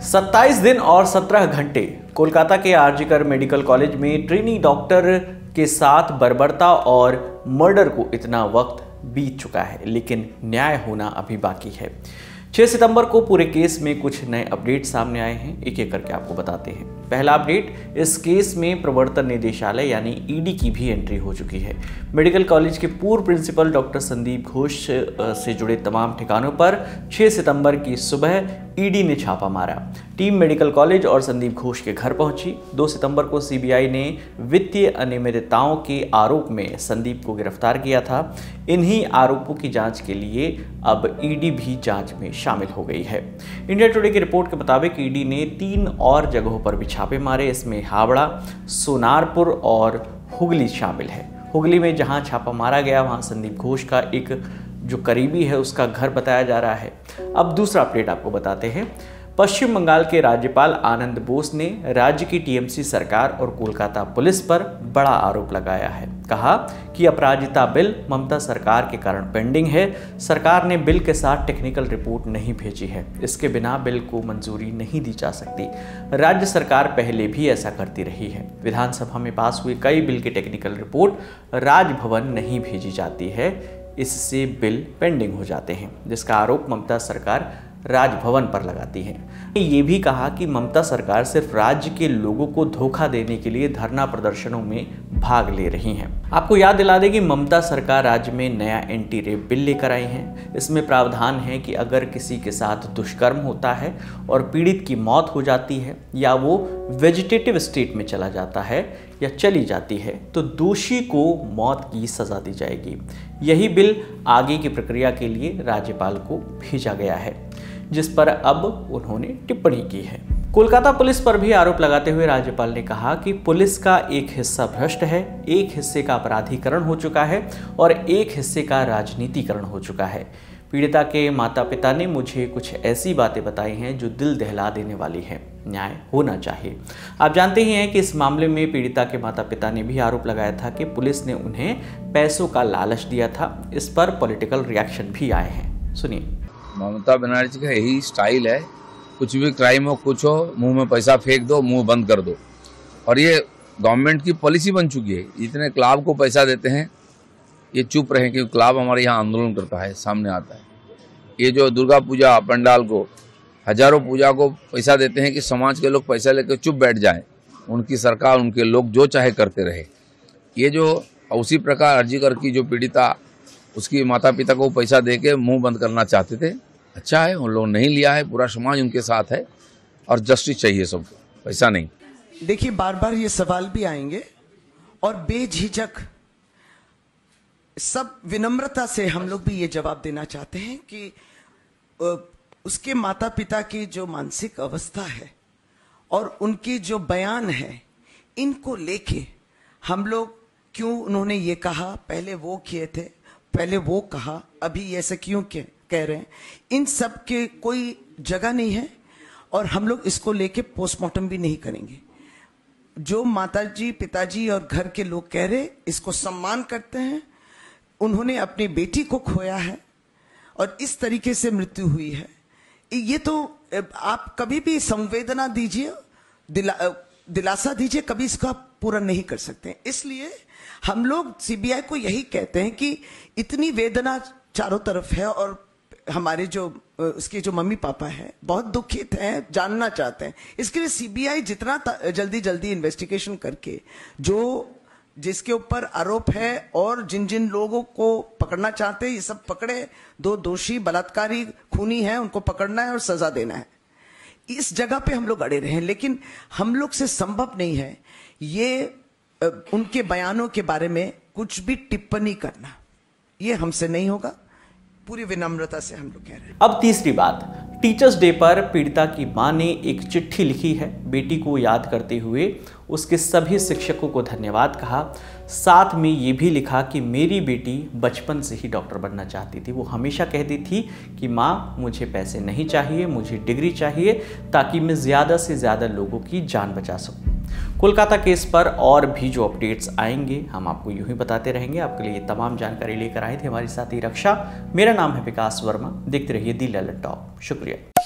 27 दिन और 17 घंटे कोलकाता के आरजीकर मेडिकल कॉलेज में ट्रेनी डॉक्टर के साथ बर्बरता और मर्डर को इतना वक्त बीत चुका है, लेकिन न्याय होना अभी बाकी है। 6 सितंबर को पूरे केस में कुछ नए अपडेट सामने आए हैं, एक एक करके आपको बताते हैं। पहला अपडेट, इस केस में प्रवर्तन निदेशालय यानी ईडी की भी एंट्री हो चुकी है। मेडिकल कॉलेज के पूर्व प्रिंसिपल डॉक्टर संदीप घोष से जुड़े तमाम ठिकानों पर 6 सितंबर की सुबह ईडी ने छापा मारा। टीम मेडिकल कॉलेज और संदीप घोष के घर पहुंची। 2 सितंबर को सीबीआई ने वित्तीय अनियमितताओं के आरोप में संदीप को गिरफ्तार किया था। इन्हीं आरोपों की जांच के लिए अब ईडी भी जांच में शामिल हो गई है। इंडिया टुडे की रिपोर्ट के मुताबिक ईडी ने 3 और जगहों पर भी छापे मारे। इसमें हावड़ा, सोनारपुर और हुगली शामिल है। हुगली में जहां छापा मारा गया वहां संदीप घोष का एक जो करीबी है उसका घर बताया जा रहा है। अब दूसरा अपडेट आपको बताते हैं। पश्चिम बंगाल के राज्यपाल आनंद बोस ने राज्य की टीएमसी सरकार और कोलकाता पुलिस पर बड़ा आरोप लगाया है। कहा कि अपराजिता बिल ममता सरकार के कारण पेंडिंग है। सरकार ने बिल के साथ टेक्निकल रिपोर्ट नहीं भेजी है। इसके बिना बिल को मंजूरी नहीं दी जा सकती। राज्य सरकार पहले भी ऐसा करती रही है। विधानसभा में पास हुए कई बिल की टेक्निकल रिपोर्ट राजभवन नहीं भेजी जाती है, इससे बिल पेंडिंग हो जाते हैं, जिसका आरोप ममता सरकार राजभवन पर लगाती है। ये भी कहा कि ममता सरकार सिर्फ राज्य के लोगों को धोखा देने के लिए धरना प्रदर्शनों में भाग ले रही हैं। आपको याद दिला दें कि ममता सरकार राज्य में नया एंटी रेप बिल लेकर आई है। इसमें प्रावधान है कि अगर किसी के साथ दुष्कर्म होता है और पीड़ित की मौत हो जाती है या वो वेजिटेटिव स्टेट में चला जाता है या चली जाती है तो दोषी को मौत की सजा दी जाएगी। यही बिल आगे की प्रक्रिया के लिए राज्यपाल को भेजा गया है, जिस पर अब उन्होंने टिप्पणी की है। कोलकाता पुलिस पर भी आरोप लगाते हुए राज्यपाल ने कहा कि पुलिस का एक हिस्सा भ्रष्ट है, एक हिस्से का अपराधीकरण हो चुका है और एक हिस्से का राजनीतिकरण हो चुका है। पीड़िता के माता पिता ने मुझे कुछ ऐसी बातें बताई हैं जो दिल दहला देने वाली हैं। न्याय होना चाहिए। आप जानते ही हैं कि इस मामले में पीड़िता के माता पिता ने भी आरोप लगाया था कि पुलिस ने उन्हें पैसों का लालच दिया था। इस पर पॉलिटिकल रिएक्शन भी आए हैं, सुनिए। ममता बनर्जी का यही स्टाइल है, कुछ भी क्राइम हो कुछ हो, मुंह में पैसा फेंक दो, मुंह बंद कर दो। और ये गवर्नमेंट की पॉलिसी बन चुकी है। इतने क्लब को पैसा देते हैं, ये चुप रहे क्योंकि क्लब हमारे यहाँ आंदोलन करता है, सामने आता है। ये जो दुर्गा पूजा पंडाल को, हजारों पूजा को पैसा देते हैं कि समाज के लोग पैसा लेकर चुप बैठ जाएं, उनकी सरकार उनके लोग जो चाहे करते रहे। ये जो उसी प्रकार आरजीकर की जो पीड़िता उसकी माता पिता को पैसा देके मुंह बंद करना चाहते थे, अच्छा है उन लोगों ने नहीं लिया है। पूरा समाज उनके साथ है और जस्टिस चाहिए सबको, पैसा नहीं। देखिए, बार बार ये सवाल भी आएंगे और बेझिझक सब विनम्रता से हम लोग भी ये जवाब देना चाहते हैं कि उसके माता पिता की जो मानसिक अवस्था है और उनकी जो बयान है, इनको लेके हम लोग क्यों उन्होंने ये कहा, पहले वो किए थे, पहले वो कहा, अभी ऐसे क्यों कह रहे हैं, इन सब के कोई जगह नहीं है और हम लोग इसको लेके पोस्टमार्टम भी नहीं करेंगे। जो माताजी पिताजी और घर के लोग कह रहे, इसको सम्मान करते हैं। उन्होंने अपनी बेटी को खोया है और इस तरीके से मृत्यु हुई है। ये तो आप कभी भी संवेदना दीजिए, दिलासा दीजिए, कभी इसको आप पूरा नहीं कर सकते। इसलिए हम लोग सीबीआई को यही कहते हैं कि इतनी वेदना चारों तरफ है और हमारे जो उसके जो मम्मी पापा हैं बहुत दुखित हैं, जानना चाहते हैं। इसके लिए सीबीआई जितना जल्दी इन्वेस्टिगेशन करके जो जिसके ऊपर आरोप है और जिन जिन लोगों को पकड़ना चाहते हैं, ये सब पकड़े। 2 दोषी बलात्कारी खूनी हैं, उनको पकड़ना है और सजा देना है। इस जगह पे हम लोग अड़े रहे हैं, लेकिन हम लोग से संभव नहीं है ये उनके बयानों के बारे में कुछ भी टिप्पणी करना। ये हमसे नहीं होगा, पूरी विनम्रता से हम लोग कह रहे हैं। अब तीसरी बात, टीचर्स डे पर पीड़िता की मां ने एक चिट्ठी लिखी है। बेटी को याद करते हुए उसके सभी शिक्षकों को धन्यवाद कहा। साथ में ये भी लिखा कि मेरी बेटी बचपन से ही डॉक्टर बनना चाहती थी। वो हमेशा कहती थी कि माँ मुझे पैसे नहीं चाहिए, मुझे डिग्री चाहिए ताकि मैं ज़्यादा से ज़्यादा लोगों की जान बचा सकूं। कोलकाता केस पर और भी जो अपडेट्स आएंगे हम आपको यूं ही बताते रहेंगे। आपके लिए तमाम जानकारी लेकर आए थे हमारे साथी रक्षा। मेरा नाम है विकास वर्मा। देखते रहिए दी ललन टॉप। शुक्रिया।